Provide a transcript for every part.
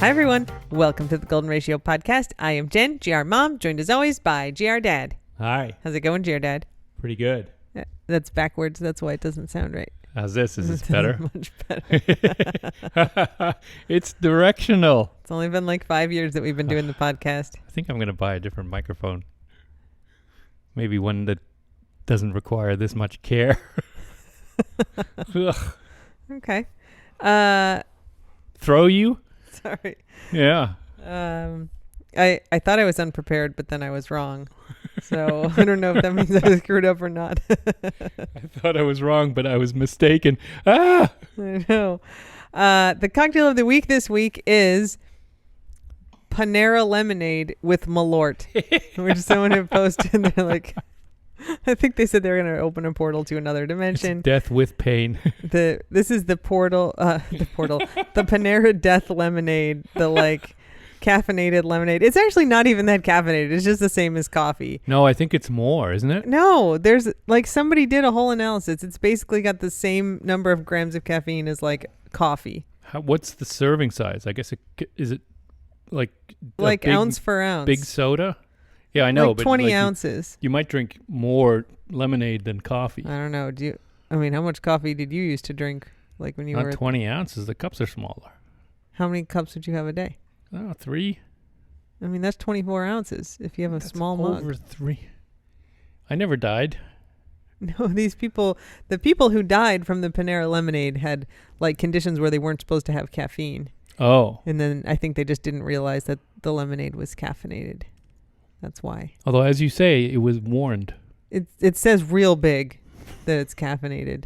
Hi, everyone. Welcome to the Golden Ratio Podcast. I am Jen, GR Mom, joined as always by GR Dad. Hi. How's it going, GR Dad? Pretty good. That's backwards. That's why it doesn't sound right. How's this? Is this better? Much better. It's directional. It's only been like 5 years that we've been doing the podcast. I think I'm going to buy a different microphone. Maybe one that doesn't require this much care. Okay. Throw you? Sorry. Yeah. I thought I was unprepared, but then I was wrong. So I don't know if that means I was screwed up or not. I thought I was wrong, but I was mistaken. Ah! I know. The cocktail of the week this week is Panera lemonade with Malort, which someone had posted. They're like, I think they said they were going to open a portal to another dimension. It's death with pain. This is the portal, the Panera Death Lemonade, the like caffeinated lemonade. It's actually not even that caffeinated. It's just the same as coffee. No, I think it's more, isn't it? No, there's like somebody did a whole analysis. It's basically got the same number of grams of caffeine as like coffee. What's the serving size? I guess is it like big, ounce for ounce? Big soda? Yeah, I know. Like but 20 ounces. You might drink more lemonade than coffee. I don't know. How much coffee did you used to drink? Like when you Not were 20 ounces. The cups are smaller. How many cups would you have a day? Oh, 3. I mean, that's 24 ounces if you have a small mug. Over 3. I never died. No, the people who died from the Panera lemonade had like conditions where they weren't supposed to have caffeine. Oh. And then I think they just didn't realize that the lemonade was caffeinated. That's why. Although, as you say, it was warned. It says real big that it's caffeinated.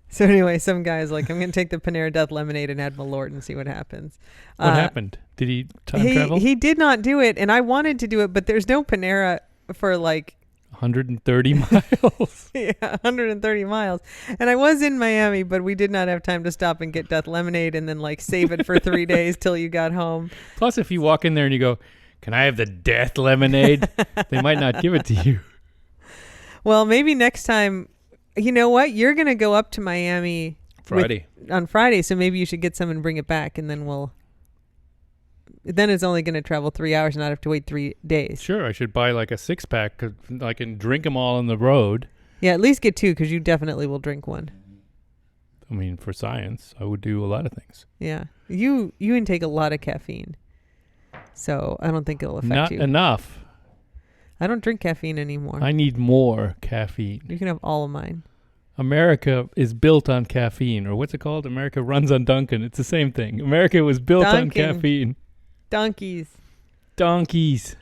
So anyway, some guy's like, I'm going to take the Panera Death Lemonade and add Malort and see what happens. What happened? Did he time travel? He did not do it, and I wanted to do it, but there's no Panera for like 130 miles. Yeah, 130 miles. And I was in Miami, but we did not have time to stop and get Death Lemonade and then like save it for 3 days till you got home. Plus, if you walk in there and you go, can I have the Death Lemonade? They might not give it to you. Well, maybe next time, you know what? You're going to go up to Miami on Friday, so maybe you should get some and bring it back, and then then it's only going to travel 3 hours and not have to wait 3 days. Sure, I should buy like a 6-pack because I can drink them all on the road. Yeah, at least get 2 because you definitely will drink one. I mean, for science, I would do a lot of things. Yeah. You intake a lot of caffeine, so I don't think it'll affect you. Not enough. I don't drink caffeine anymore. I need more caffeine. You can have all of mine. America is built on caffeine, or what's it called? America runs on Dunkin'. It's the same thing. America was built on caffeine. Donkeys.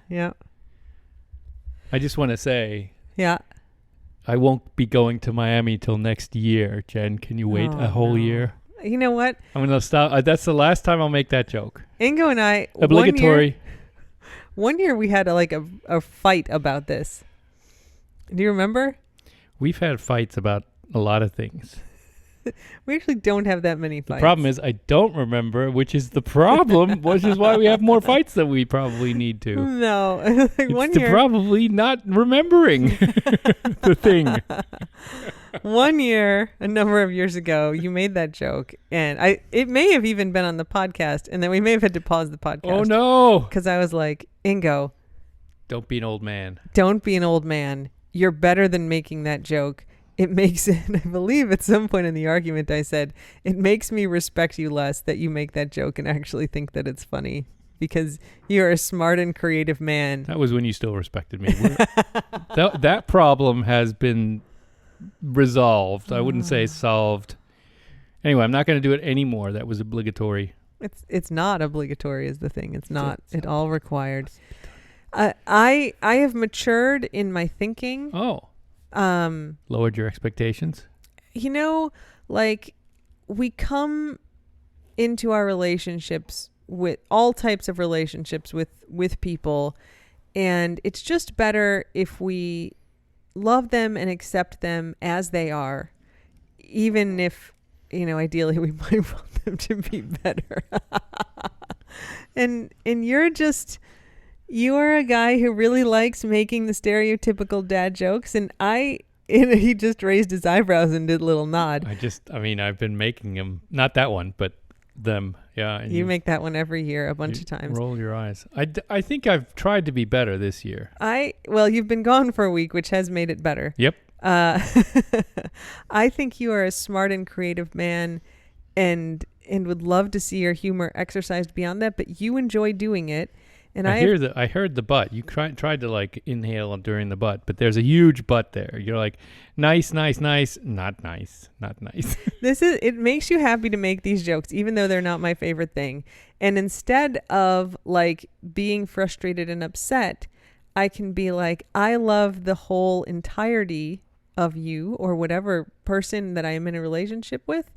Yeah. I just want to say. Yeah. I won't be going to Miami till next year, Jen. Can you wait a whole year? You know what? I'm going to stop. That's the last time I'll make that joke. Ingo and I. Obligatory. One year we had a fight about this. Do you remember? We've had fights about a lot of things. We actually don't have that many fights. The problem is I don't remember, which is the problem, which is why we have more fights than we probably need to. No. It's probably not remembering the thing. One year, a number of years ago, you made that joke, and it may have even been on the podcast, and then we may have had to pause the podcast. Oh, no. Because I was like, Ingo. Don't be an old man. Don't be an old man. You're better than making that joke. It makes it, I believe at some point in the argument I said, it makes me respect you less that you make that joke and actually think that it's funny because you're a smart and creative man. That was when you still respected me. That problem has been resolved. I wouldn't say solved. Anyway, I'm not going to do it anymore. That was obligatory. It's not obligatory is the thing. It's not at all required. I have matured in my thinking. Oh. Lowered your expectations? You know, like we come into our relationships with all types of relationships with people, and it's just better if we love them and accept them as they are, even if, you know, ideally we might want them to be better. and you're just You are a guy who really likes making the stereotypical dad jokes, and he just raised his eyebrows and did a little nod. I've been making them, not that one, but them. Yeah. And You make that one every year a bunch of times. Roll your eyes. I think I've tried to be better this year. Well, you've been gone for a week, which has made it better. Yep. I think you are a smart and creative man, and would love to see your humor exercised beyond that, but you enjoy doing it. And I heard the butt. You tried to like inhale during the butt, but there's a huge butt there. You're like, nice, not nice. It makes you happy to make these jokes, even though they're not my favorite thing. And instead of like being frustrated and upset, I can be like, I love the whole entirety of you or whatever person that I am in a relationship with,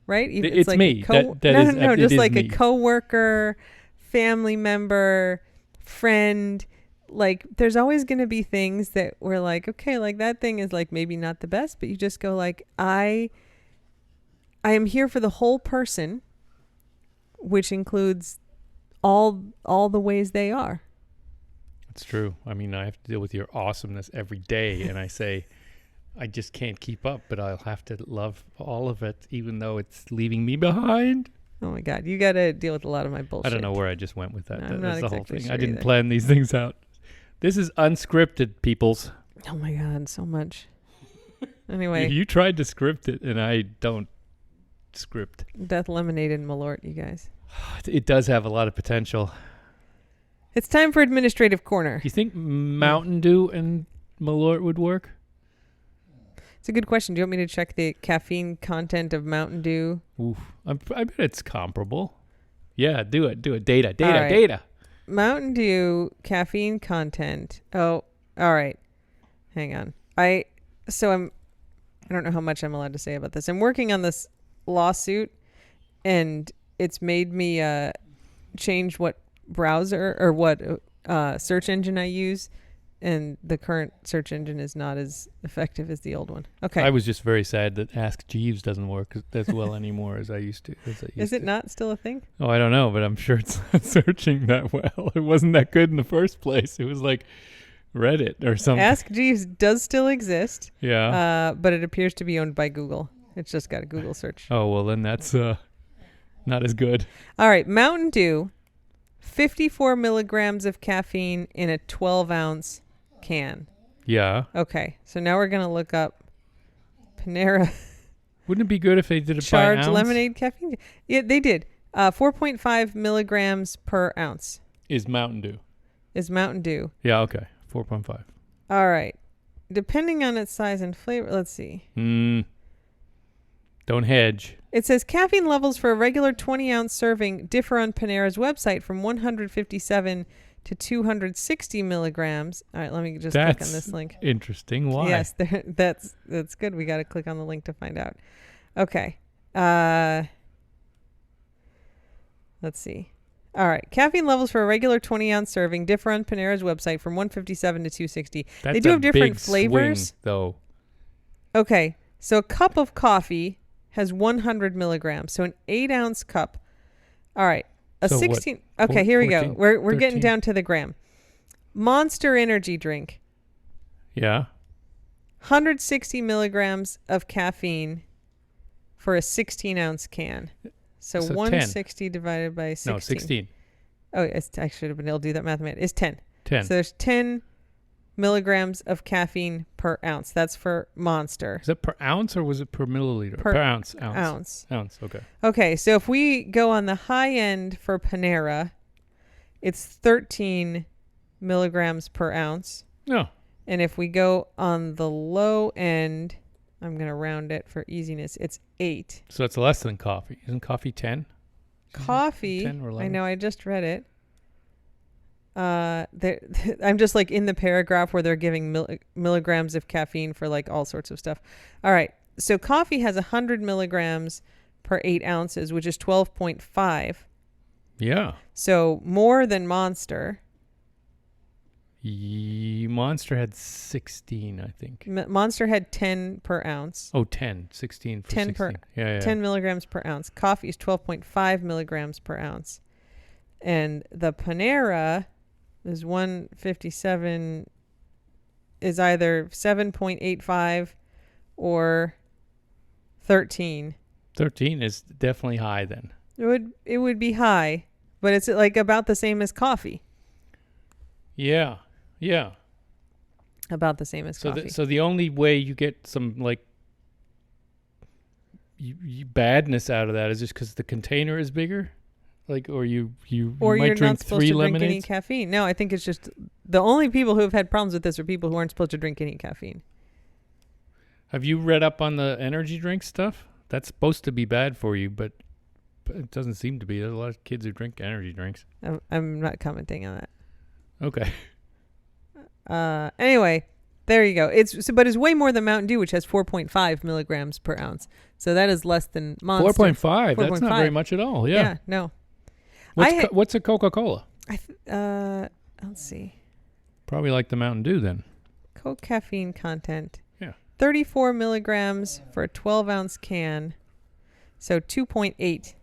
right? It's like me. Just like me. A coworker, family member, friend. Like there's always going to be things that we're like, okay, like that thing is like maybe not the best, but you just go like, I am here for the whole person, which includes all the ways they are. It's true. I mean, I have to deal with your awesomeness every day, and I say I just can't keep up, but I'll have to love all of it, even though it's leaving me behind. Oh my God, you got to deal with a lot of my bullshit. I don't know where I just went with that. No, That's the whole exactly thing. sure I didn't either. plan these things out. This is unscripted, peoples. Oh my God, so much. Anyway. You tried to script it, and I don't script. Death Lemonade and Malort, you guys. It does have a lot of potential. It's time for Administrative Corner. Do you think Mountain Dew and Malort would work? It's a good question. Do you want me to check the caffeine content of Mountain Dew? Oof. I bet it's comparable. Yeah, do it. Data. Right. Data. Mountain Dew caffeine content. Oh, all right. Hang on. I don't know how much I'm allowed to say about this. I'm working on this lawsuit, and it's made me change what browser or what search engine I use. And the current search engine is not as effective as the old one. Okay. I was just very sad that Ask Jeeves doesn't work as well anymore as I used to. Is it not still a thing? Oh, I don't know, but I'm sure it's not searching that well. It wasn't that good in the first place. It was like Reddit or something. Ask Jeeves does still exist. Yeah. But it appears to be owned by Google. It's just got a Google search. Oh, well, then that's not as good. All right. Mountain Dew, 54 milligrams of caffeine in a 12-ounce can. Yeah. Okay. So now we're going to look up Panera. Wouldn't it be good if they did it Charged by ounce? lemonade caffeine? Yeah, they did. 4.5 milligrams per ounce. Is Mountain Dew. Yeah, okay. 4.5. All right. Depending on its size and flavor, let's see. Don't hedge. It says caffeine levels for a regular 20-ounce serving differ on Panera's website from 157 to 260 milligrams. All right, let me just click on this link. Interesting. Why? Yes, that's good. We got to click on the link to find out. Okay. Let's see. All right. Caffeine levels for a regular 20-ounce serving differ on Panera's website from 157 to 260. They do have different flavors. Swing, though. Okay. So a cup of coffee has 100 milligrams. So an 8-ounce cup. All right. A so 16. What, okay, here 14, we go. We're 13? getting down to the gram. Monster energy drink. Yeah. 160 milligrams of caffeine for a 16-ounce can. So 160 10. Divided by 16. No, 16. Oh, I should have been able to do that mathematics. It's 10. 10. So there's 10 milligrams of caffeine per ounce. That's for Monster. Is that per ounce or was it per milliliter? Per ounce. Ounce. Okay. Okay, so if we go on the high end for Panera, it's 13 milligrams per ounce. No. And if we go on the low end, I'm going to round it for easiness, it's 8. So it's less than coffee. Isn't coffee 10? Coffee, 10 or 11? I know, I just read it. I'm just like in the paragraph where they're giving milligrams of caffeine for like all sorts of stuff. All right. So coffee has 100 milligrams per 8 ounces, which is 12.5. Yeah. So more than Monster. Monster had 16, I think. Monster had 10 per ounce. Oh, 10. 16 for 10 16. Yeah. 10 milligrams per ounce. Coffee is 12.5 milligrams per ounce. And the Panera There's 157 is either 7.85 or 13. 13 is definitely high then. It would be high, but it's like about the same as coffee. Yeah. Yeah. About the same as coffee. So the only way you get some like badness out of that is just because the container is bigger, like, or you or might you're drink not supposed 3 to drink any lemonades. caffeine. No, I think it's just the only people who have had problems with this are people who aren't supposed to drink any caffeine. Have you read up on the energy drink stuff? That's supposed to be bad for you, but it doesn't seem to be. There's a lot of kids who drink energy drinks. I'm not commenting on that. Okay. Anyway, there you go. But it's way more than Mountain Dew, which has 4.5 milligrams per ounce. So that is less than Monster. 4.5. That's not very much at all. Yeah. No. What's a Coca-Cola? Let's see. Probably like the Mountain Dew then. Coke caffeine content. Yeah. 34 milligrams for a 12-ounce can. So 2.8.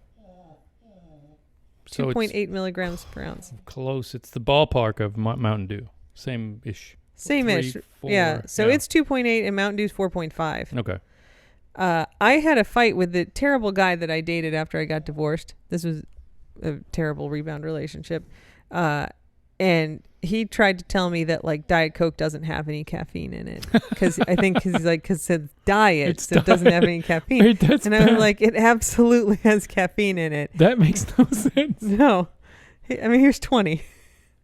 So 2.8 milligrams per ounce. Close. It's the ballpark of Mountain Dew. Same-ish. Same-ish. 3, 4, yeah. So it's 2.8 and Mountain Dew's 4.5. Okay. I had a fight with the terrible guy that I dated after I got divorced. This was a terrible rebound relationship. And he tried to tell me that like Diet Coke doesn't have any caffeine in it. Because I think he's like, because it's diet, so it doesn't have any caffeine. Wait, that's and bad. I'm like, it absolutely has caffeine in it. That makes no sense. No. I mean, here's 20.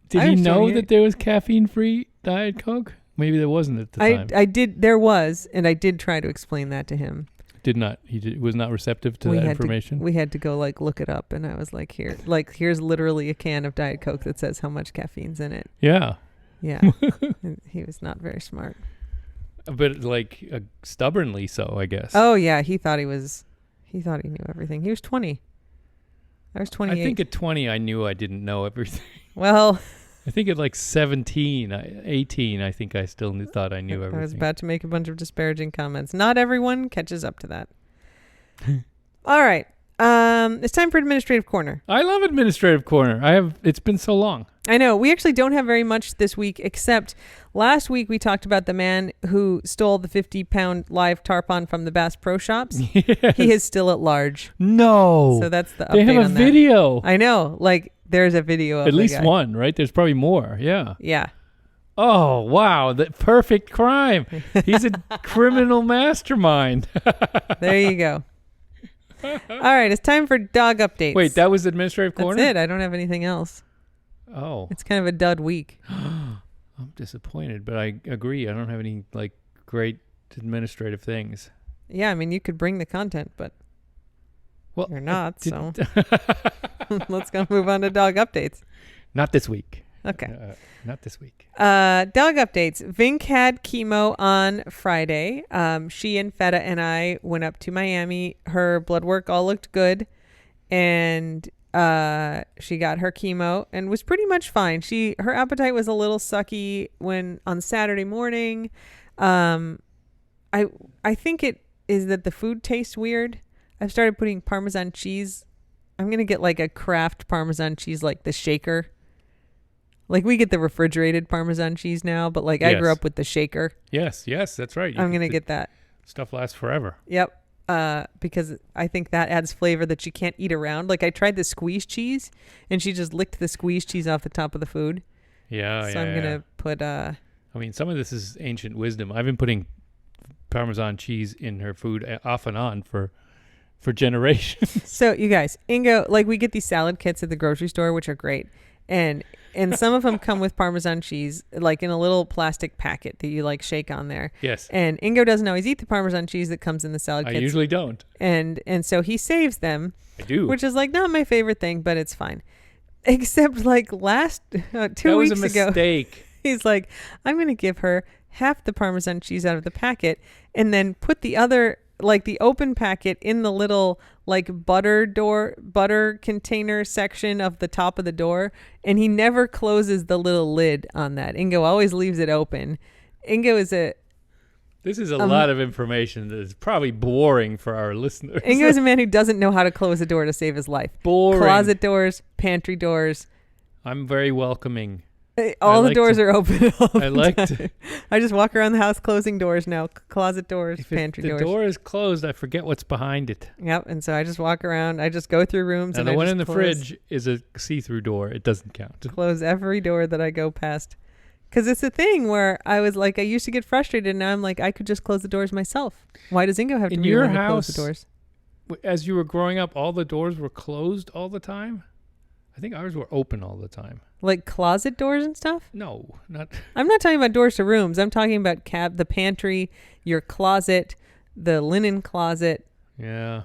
Did he know that there was caffeine-free Diet Coke? Maybe there wasn't at the time. I did. There was, and I did try to explain that to him. Did not. Was not receptive to that information. We had to go like look it up, and I was like, here's literally a can of Diet Coke that says how much caffeine's in it. Yeah. Yeah. And he was not very smart. But like stubbornly so, I guess. Oh yeah, he thought he knew everything. He was 20. I was 28. I think at 20 I knew I didn't know everything. Well, I think at like 17, 18, I think I still thought I knew everything. I was about to make a bunch of disparaging comments. Not everyone catches up to that. All right. It's time for Administrative Corner. I love Administrative Corner. It's been so long. I know. We actually don't have very much this week, except last week we talked about the man who stole the 50-pound live tarpon from the Bass Pro Shops. Yes. He is still at large. No. So that's the update They have a on video. that. I know. Like, there's a video of at least guy. one, right? There's probably more. Yeah. Yeah. Oh, wow. The perfect crime. He's a criminal mastermind. There you go. All right. It's time for dog updates. Wait, that was Administrative Corner? That's it. I don't have anything else. Oh. It's kind of a dud week. I'm disappointed, but I agree. I don't have any like great administrative things. Yeah, I mean, you could bring the content, but you're not, so let's go move on to dog updates. Not this week. Okay. Not this week. Dog updates. Vink had chemo on Friday. She and Feta and I went up to Miami. Her blood work all looked good, and she got her chemo and was pretty much fine. Her appetite was a little sucky on Saturday morning. I think it is that the food tastes weird. I've started putting Parmesan cheese. I'm gonna get like a Kraft Parmesan cheese, like the shaker. Like we get the refrigerated Parmesan cheese now, but like I grew up with the shaker. Yes, that's right. I'm gonna get that. Stuff lasts forever. Yep. Because I think that adds flavor that you can't eat around. Like I tried the squeeze cheese, and she just licked the squeeze cheese off the top of the food. Yeah, so I'm gonna put. I mean, some of this is ancient wisdom. I've been putting Parmesan cheese in her food off and on for generations. So you guys, Ingo, like we get these salad kits at the grocery store, which are great, and some of them come with Parmesan cheese, like in a little plastic packet that you like shake on there. Yes. And Ingo doesn't always eat the Parmesan cheese that comes in the salad kits. I usually don't. And so he saves them. I do. Which is like not my favorite thing, but it's fine. Except like last 2 weeks ago. That was a mistake. He's like, I'm going to give her half the Parmesan cheese out of the packet and then put the other, like the open packet in the little like butter container section of the top of the door. And he never closes the little lid on that. Ingo always leaves it open. Ingo is This is a lot of information that is probably boring for our listeners. Ingo is a man who doesn't know how to close a door to save his life. Boring. Closet doors, pantry doors. I'm very welcoming. All the like doors to- are open. All I the like time. to. I just walk around the house closing doors now. Closet doors, If pantry the doors. door is closed, I forget what's behind it. Yep. And so I just walk around. I just go through rooms Now and the I one just in the close, fridge is a see-through door. It doesn't count. close every door that I go past. Because it's a thing where I was like, I used to get frustrated, and now I'm like, I could just close the doors myself. Why does Ingo have to In be your the one to close the house, doors? As you were growing up, all the doors were closed all the time? I think ours were open all the time. Like closet doors and stuff? No, not. I'm not talking about doors to rooms. I'm talking about the pantry, your closet, the linen closet, Yeah.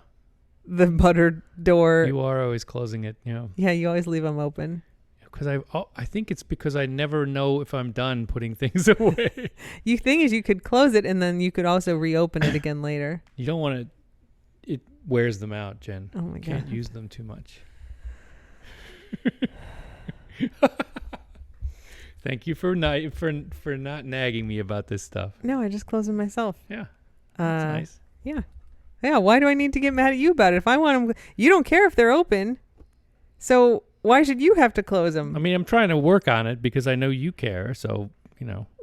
the butter door. You are always closing it, Yeah, you always leave them open. Because I think it's because I never know if I'm done putting things away. You thing is, you could close it and then you could also reopen it again later. You don't want to. It wears them out, Jen. Oh my You can't God. use them too much. Thank you for not nagging me about this stuff. No, I just close them myself. Yeah, that's nice. Yeah. Yeah. Why do I need to get mad at you about it? If I want them, you don't care if they're open. So why should you have to close them? I mean, I'm trying to work on it because I know you care. So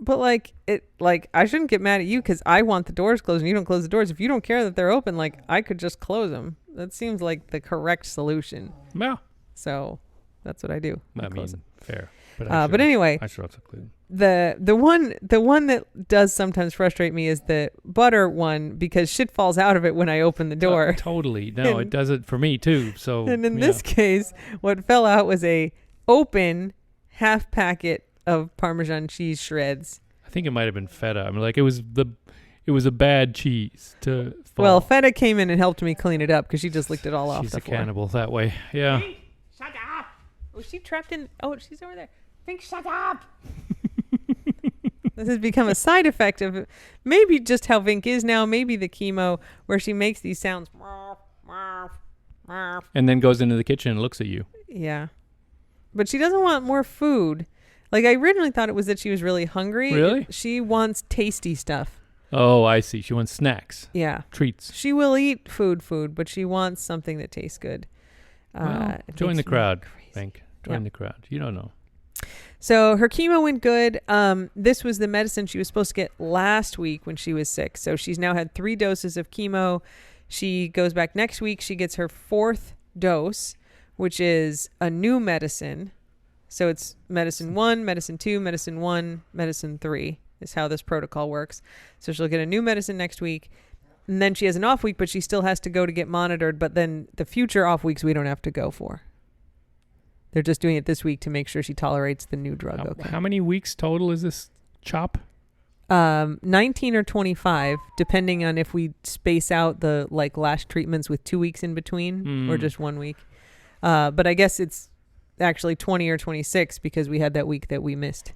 But I shouldn't get mad at you because I want the doors closed and you don't close the doors. If you don't care that they're open, like I could just close them. That seems like the correct solution. well, So that's what I do. I close mean, them. fair. But anyway, I should also clean. the one that does sometimes frustrate me is the butter one because shit falls out of it when I open the door. Totally. No, it does it for me too. So And in this case, what fell out was a open half packet of Parmesan cheese shreds. I think it might have been feta. I mean, like it was a bad cheese to fall. Well, Feta came in and helped me clean it up because she just licked it all off She's the a floor. cannibal that way. Yeah. Hey, shut up! Oh, she trapped in. Oh, she's over there. Think, shut up! This has become a side effect of maybe just how Vink is now, maybe the chemo, where she makes these sounds. And then goes into the kitchen and looks at you. Yeah. But she doesn't want more food. Like, I originally thought it was that she was really hungry. Really? She wants tasty stuff. Oh, I see. She wants snacks, Yeah. treats. She will eat food, but she wants something that tastes good. Well, It join the makes me crowd, crazy. Think. Join the crowd. You don't know. So her chemo went good. This was the medicine she was supposed to get last week when she was sick. So she's now had 3 doses of chemo. She goes back next week. She gets her 4th dose, which is a new medicine. So it's medicine 1, medicine 2, medicine 1, medicine 3 is how this protocol works. So she'll get a new medicine next week. And then she has an off week, but she still has to go to get monitored. But then the future off weeks we don't have to go for. They're just doing it this week to make sure she tolerates the new drug. How many weeks total is this chop? 19 or 25, depending on if we space out the last treatments with 2 weeks in between or just 1 week. But I guess it's actually 20 or 26 because we had that week that we missed.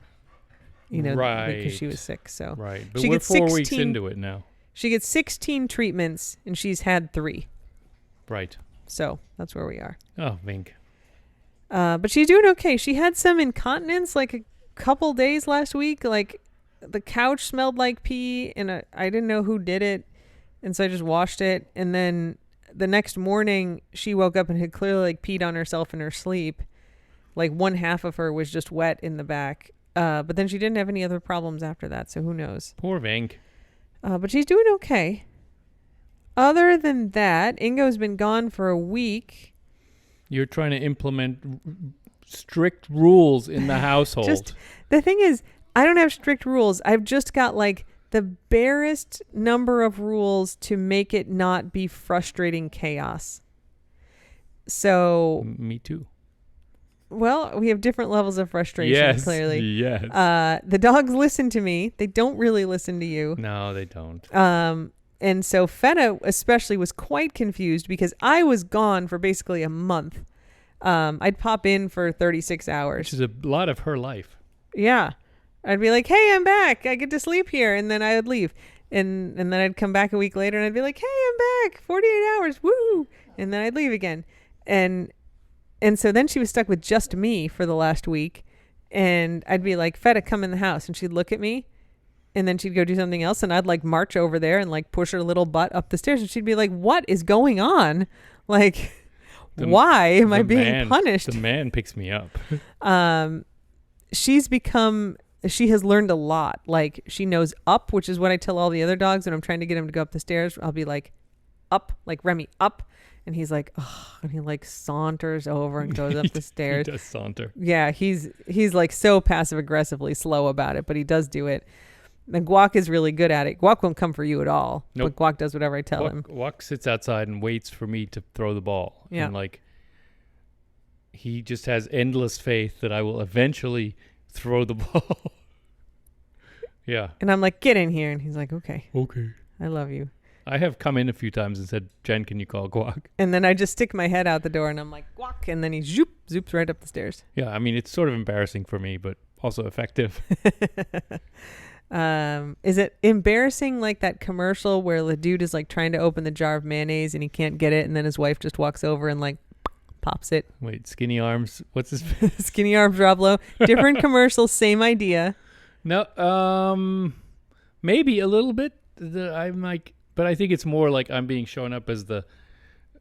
Right. Because she was sick. So Right. But she we're gets 4 weeks 16 into it now. She gets 16 treatments and she's had 3. Right. So that's where we are. Oh, Vink. But she's doing okay. She had some incontinence like a couple days last week. Like the couch smelled like pee and I didn't know who did it. And so I just washed it. And then the next morning she woke up and had clearly peed on herself in her sleep. Like one half of her was just wet in the back. But then she didn't have any other problems after that. So who knows? Poor Vink. But she's doing okay. Other than that, Ingo's been gone for a week. You're trying to implement strict rules in the household. The thing is, I don't have strict rules. I've just got the barest number of rules to make it not be frustrating chaos. So, Me too. well, we have different levels of frustration, clearly. Yes. The dogs listen to me. They don't really listen to you. No, they don't. And so Feta especially was quite confused because I was gone for basically a month. I'd pop in for 36 hours. Which is a lot of her life. Yeah. I'd be like, hey, I'm back. I get to sleep here. And then I would leave. And then I'd come back a week later and I'd be like, hey, I'm back. 48 hours. Woo. And then I'd leave again. And so then she was stuck with just me for the last week. And I'd be like, Feta, come in the house. And she'd look at me. And then she'd go do something else. And I'd march over there and push her little butt up the stairs. And she'd be like, what is going on? Why am I being punished? The man picks me up. she's become, she has learned a lot. Like she knows up, which is what I tell all the other dogs when I'm trying to get him to go up the stairs. I'll be like, up, like Remy, up. And he's like, oh, and he like saunters over and goes up the stairs. He does saunter. Yeah, he's like so passive aggressively slow about it, but he does do it. And Guac is really good at it. Guac won't come for you at all. Nope. But Guac does whatever I tell him. Guac sits outside and waits for me to throw the ball. Yeah. And like, he just has endless faith that I will eventually throw the ball. Yeah. And I'm like, get in here. And he's like, okay. Okay. I love you. I have come in a few times and said, Jen, can you call Guac? And then I just stick my head out the door and I'm like, Guac. And then he zoops right up the stairs. Yeah, I mean, it's sort of embarrassing for me, but also effective. Is it embarrassing like that commercial where the dude is like trying to open the jar of mayonnaise and he can't get it and then his wife just walks over and like pops it? Wait, Skinny Arms? What's his? Skinny Arms Rob Lowe. Different commercial, same idea. No, maybe a little bit. I'm like, but I think it's more like I'm being shown up as the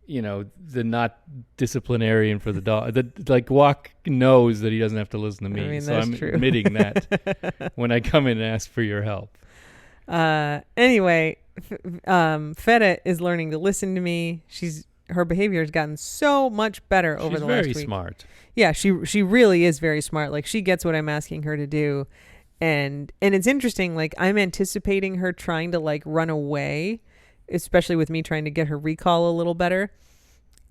not disciplinarian for the dog. Like Guac knows that he doesn't have to listen to me. I mean, so that's I'm true. admitting that when I come in and ask for your help. Anyway, Feta is learning to listen to me. Her behavior has gotten so much better over the last week. She's very smart. Yeah, she really is very smart. Like she gets what I'm asking her to do. And it's interesting, like I'm anticipating her trying to like run away, especially with me trying to get her recall a little better.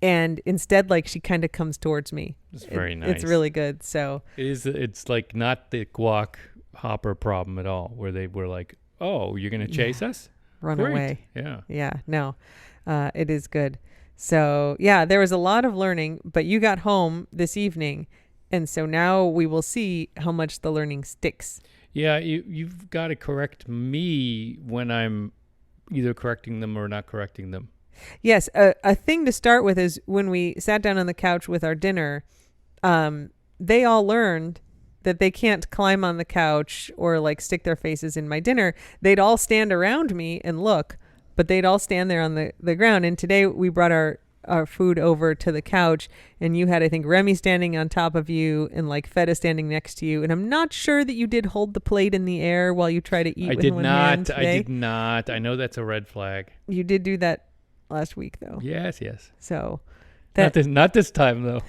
And instead, like she kind of comes towards me. It's very nice. It's really good. So it's like not the Guac Hopper problem at all, where they were like, oh, you're going to chase us? Run Great. away. Yeah. Yeah, no, it is good. So yeah, there was a lot of learning, but you got home this evening. And so now we will see how much the learning sticks. Yeah, you've got to correct me when I'm either correcting them or not correcting them. Yes, a thing to start with is when we sat down on the couch with our dinner, they all learned that they can't climb on the couch or like stick their faces in my dinner. They'd all stand around me and look, but they'd all stand there on the ground. And today we brought our food over to the couch and you had, I think, Remy standing on top of you and like Feta standing next to you. And I'm not sure that you did hold the plate in the air while you try to eat with one hand today. I did not. I know that's a red flag. You did do that last week though. Yes. So not this time though.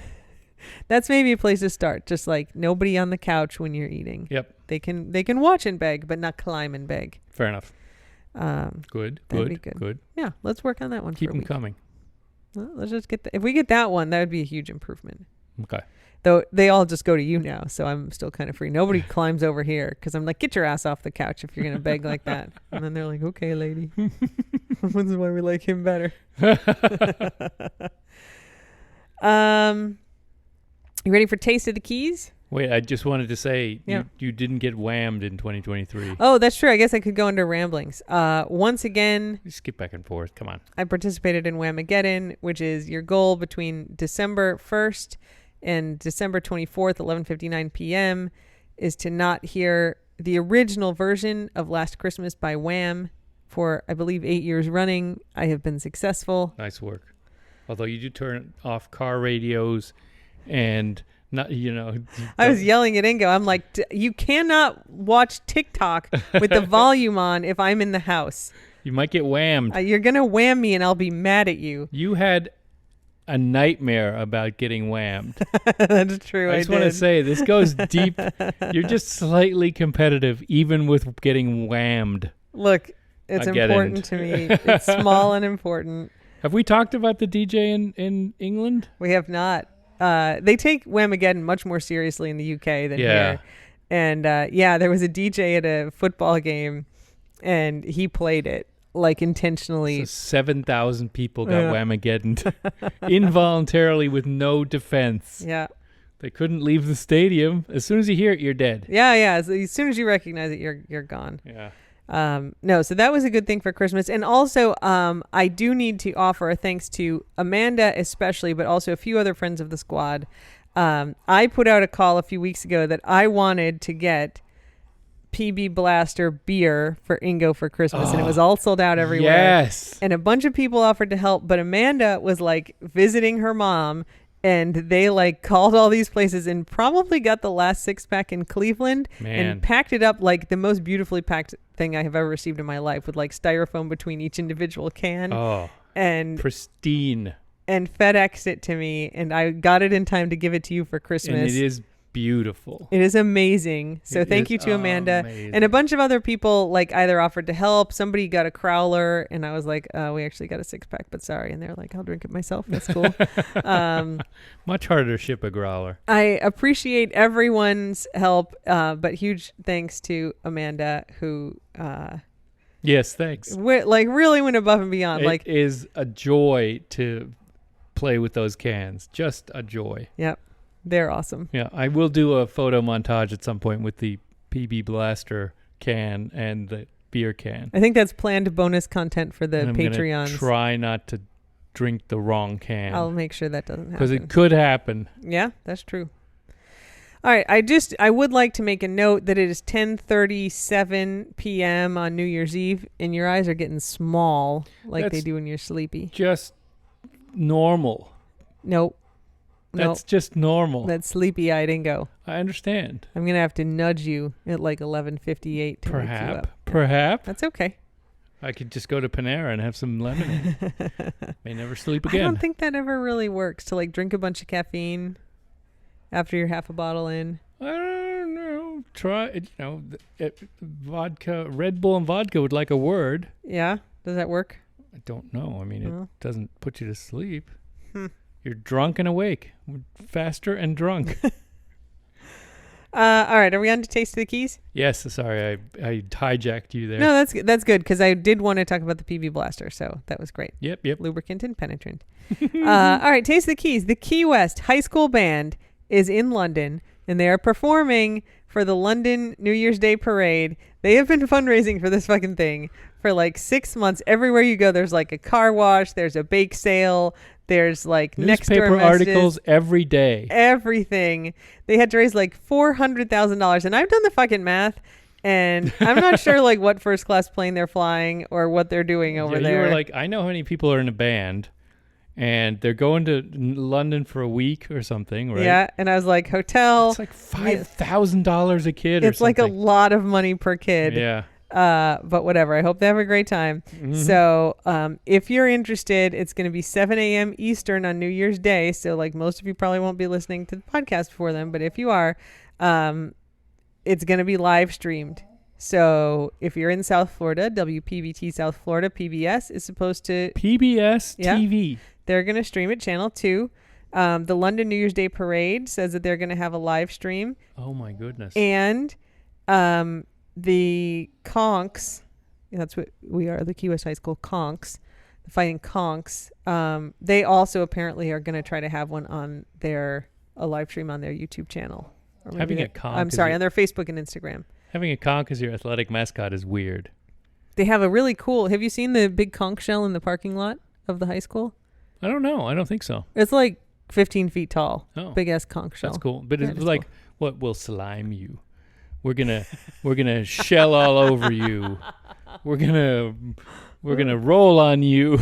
That's maybe a place to start. Just like nobody on the couch when you're eating. Yep. They can watch and beg, but not climb and beg. Fair enough. Good. Yeah, let's work on that one. Keep for a them week. coming. Well, let's just if we get that one, that would be a huge improvement. Okay. Though they all just go to you now, so I'm still kind of free. Nobody climbs over here because I'm like, get your ass off the couch if you're gonna beg like that. And then they're like, okay, lady. This is why we like him better. You ready for Taste of the Keys? Wait, I just wanted to say you didn't get whammed in 2023. Oh, that's true. I guess I could go under ramblings. Once again, Skip back and forth. Come on. I participated in Whamageddon, which is your goal between December 1st and December 24th, 11:59 p.m. is to not hear the original version of Last Christmas by Wham for, I believe, 8 years running. I have been successful. Nice work. Although you do turn off car radios and not, I was yelling at Ingo. I'm like, you cannot watch TikTok with the volume on if I'm in the house. You might get whammed. You're going to wham me and I'll be mad at you. You had a nightmare about getting whammed. That's true. I just want to say this goes deep. You're just slightly competitive even with getting whammed. Look, it's important to me. It's small and important. Have we talked about the DJ in England? We have not. They take Whamageddon much more seriously in the UK than here. And there was a DJ at a football game and he played it like intentionally. So 7,000 people got Whamageddon involuntarily with no defense. Yeah. They couldn't leave the stadium. As soon as you hear it, you're dead. Yeah. So as soon as you recognize it, you're gone. Yeah. No, so that was a good thing for Christmas. And also, I do need to offer a thanks to Amanda especially, but also a few other friends of the squad. I put out a call a few weeks ago that I wanted to get PB Blaster beer for Ingo for Christmas, and it was all sold out everywhere. Yes. And a bunch of people offered to help, but Amanda was like visiting her mom And they like called all these places and probably got the last 6-pack in Cleveland and packed it up like the most beautifully packed thing I have ever received in my life, with like styrofoam between each individual can. Oh, and pristine. And FedEx it to me, and I got it in time to give it to you for Christmas. And it is beautiful. It is amazing. So thank you to Amanda. Amazing. And a bunch of other people like either offered to help. Somebody got a crowler, and I was like, we actually got a 6-pack, but sorry. And they're like, I'll drink it myself. That's cool. Much harder to ship a growler. I appreciate everyone's help, but huge thanks to Amanda, who yes, thanks. Really went above and beyond. It is a joy to play with those cans. Just a joy. Yep. They're awesome. Yeah, I will do a photo montage at some point with the PB Blaster can and the beer can. I think that's planned bonus content for the and I'm Patreons. Try not to drink the wrong can. I'll make sure that doesn't happen. Because it could happen. Yeah, that's true. All right, I would like to make a note that it is 10:37 p.m. on New Year's Eve, and your eyes are getting small like they do when you're sleepy. Just normal. Nope. That's just normal. That's sleepy-eyed-ingo. I understand. I'm going to have to nudge you at like 11:58 to wake you up. Perhaps. That's okay. I could just go to Panera and have some lemonade. May never sleep again. I don't think that ever really works, to like drink a bunch of caffeine after you're half a bottle in. I don't know. Try it. Vodka, Red Bull and vodka would like a word. Yeah? Does that work? I don't know. I mean, it doesn't put you to sleep. You're drunk and awake. Faster and drunk. All right. Are we on to Taste of the Keys? Yes. Sorry, I hijacked you there. No, that's good, because I did want to talk about the PB Blaster, so that was great. Yep. Lubricant and penetrant. All right. Taste of the Keys. The Key West High School Band is in London, and they are performing for the London New Year's Day Parade. They have been fundraising for this fucking thing for like 6 months. Everywhere you go, there's like a car wash, there's a bake sale, there's like newspaper articles every day. Everything. They had to raise like $400,000, and I've done the fucking math, and I'm not sure like what first class plane they're flying or what they're doing over there. You were like, I know how many people are in a band, and they're going to London for a week or something, right? Yeah, and I was like, hotel. It's like $5,000 a kid. It's like a lot of money per kid. Yeah. But whatever. I hope they have a great time. Mm-hmm. So if you're interested, it's going to be 7 a.m. Eastern on New Year's Day. So like most of you probably won't be listening to the podcast before then. But if you are, it's going to be live streamed. So if you're in South Florida, WPVT South Florida, PBS is supposed to... PBS TV. They're going to stream it, Channel 2. The London New Year's Day Parade says that they're going to have a live stream. Oh, my goodness. And... the Conks, that's what we are, the Key West High School Conks, the Fighting Conks, they also apparently are going to try to have one on a live stream on their YouTube channel. Having a conk, I'm sorry, on their Facebook and Instagram. Having a conk as your athletic mascot is weird. They have a really cool, have you seen the big conch shell in the parking lot of the high school? I don't know. I don't think so. It's like 15 feet tall. Oh, big ass conch shell. That's cool. But it's like, cool. What will slime you? We're gonna shell all over you. We're gonna roll on you.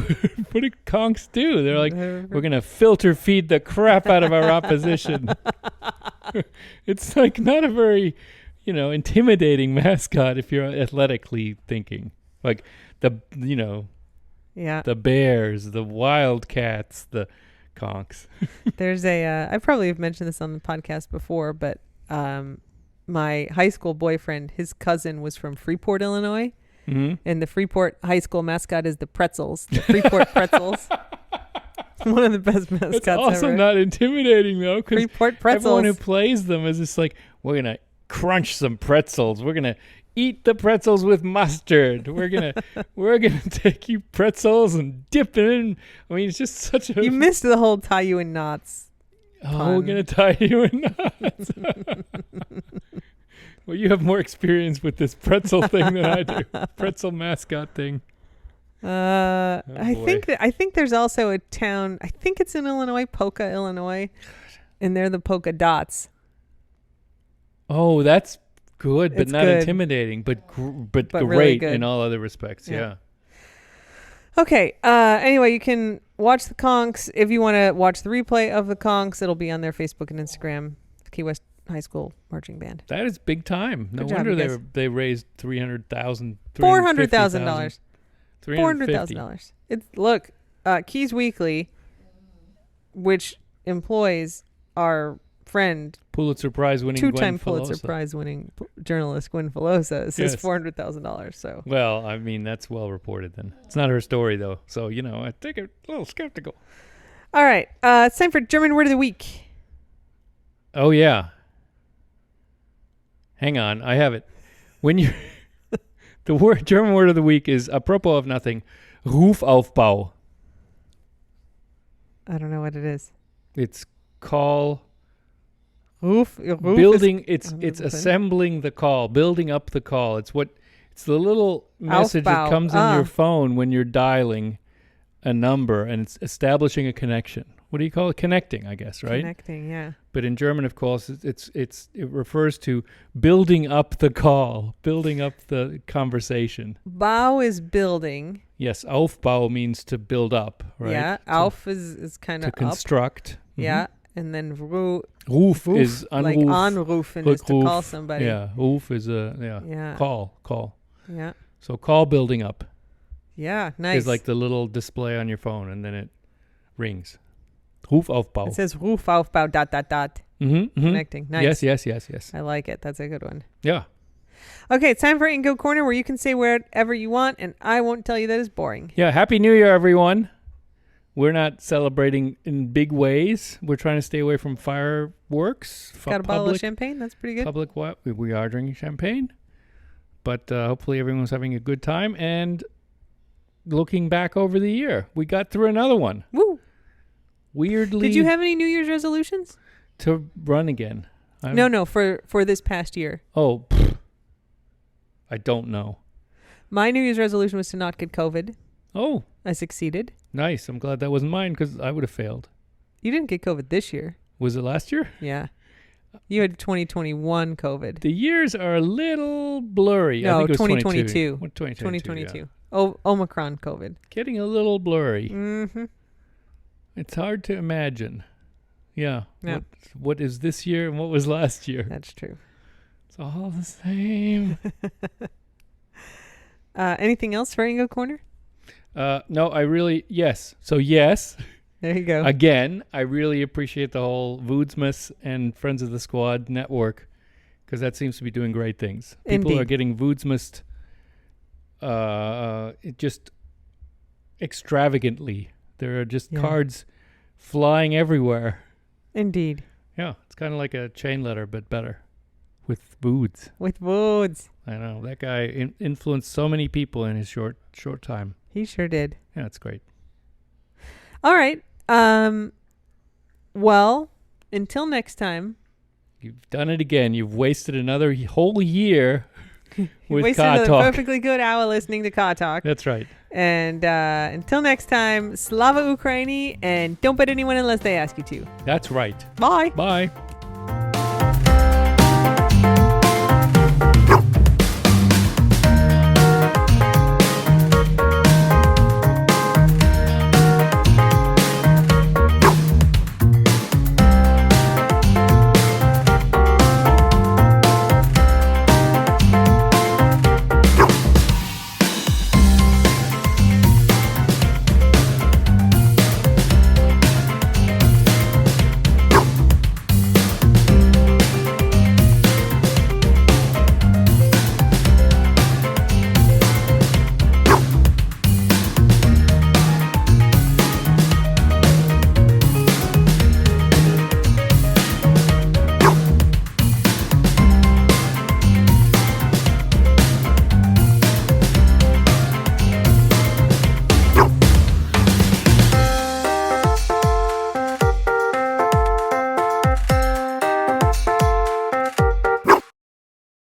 What do conks do? They're like, we're gonna filter feed the crap out of our opposition. It's like not a very, intimidating mascot if you're athletically thinking. Like the Bears, the Wildcats, the conks. There's I probably have mentioned this on the podcast before, but my high school boyfriend, his cousin was from Freeport, Illinois. Mm-hmm. And the Freeport high school mascot is the Pretzels, the Freeport Pretzels. One of the best mascots ever. It's also ever. not intimidating, though. Freeport Pretzels. Everyone who plays them is just like, we're going to crunch some pretzels. We're going to eat the pretzels with mustard. We're going to take you pretzels and dip it in. I mean, it's just such a... You missed the whole tie you in knots. Oh, we're going to tie you in knots. Well, you have more experience with this pretzel thing than I do. Pretzel mascot thing. I think there's also a town, I think it's in Illinois, Polka, Illinois, and they're the polka dots. Oh, that's good, but it's not good. Intimidating, but great really good. in all other respects. Yeah. Okay. Anyway, you can watch the conks. If you want to watch the replay of the conks, it'll be on their Facebook and Instagram. Key West High School Marching Band. That is big time. No Good job, wonder you guys. they raised $300,000. $400,000. $450,000. $400,000. It's look, Keys Weekly, which employs our friend, Pulitzer Prize winning two-time Gwen Pulitzer Filosa. Prize winning journalist Gwen Filosa says Yes. $400,000. So Well, I mean, that's well reported then. It's not her story, though. So, I think a little skeptical. all right, it's time for German word of the week. Oh, yeah. Hang on. I have it. When you the German word of the week is, apropos of nothing, Rufaufbau. I don't know what it is. It's call... Roof building is, it's assembling the call, building up the call. It's the little message that Aufbau. comes on your phone when you're dialing a number, and it's establishing a connection. What do you call it? Connecting, I guess, right? Connecting, yeah. But in German, of course, it refers to building up the call, building up the conversation. Bau is building. Yes, Aufbau means to build up, right? Yeah, auf is kind of to construct. Yeah, and then Ruf is like anrufen is to call somebody. Yeah, Ruf is call. Yeah. So call building up Yeah, nice. is like the little display on your phone, and then it rings. Rufaufbau. It says Rufaufbau ... Connecting. Nice. Yes. I like it. That's a good one. Yeah. Okay, it's time for Ingo Corner, where you can say whatever you want, and I won't tell you that it's boring. Yeah. Happy New Year, everyone. We're not celebrating in big ways. We're trying to stay away from fireworks. Got a bottle of champagne. That's pretty good. We are drinking champagne, but hopefully everyone's having a good time. And looking back over the year, we got through another one. Woo! Weirdly, Did you have any New Year's resolutions? to run again? No, for this past year. Oh, I don't know. My New Year's resolution was to not get COVID. Oh, I succeeded. nice. I'm glad that wasn't mine, because I would have failed. You didn't get COVID this year. Was it last year? Yeah. You had 2021 COVID. The years are a little blurry. I No, think it was 2022. 2022. Yeah. Oh, Omicron COVID. Getting a little blurry. Mm-hmm. It's hard to imagine. Yeah. Yeah. What is this year and what was last year? That's true. It's all the same. Anything else for Ingo Corner? No, yes. So yes, There you go. again, I really appreciate the whole Voodsmas and Friends of the Squad network, because that seems to be doing great things. People Indeed. are getting Voodsmas just extravagantly. There are just cards flying everywhere. Indeed. Yeah, it's kind of like a chain letter, but better with Voods. With Woods. I know that guy influenced so many people in his short time. He sure did. Yeah, it's great. All right. Well, until next time. You've done it again. You've wasted another whole year with Wasted Car another Talk. perfectly good hour listening to Car Talk. That's right. And until next time, Slava Ukraini, and don't bet anyone unless they ask you to. That's right. Bye. Bye.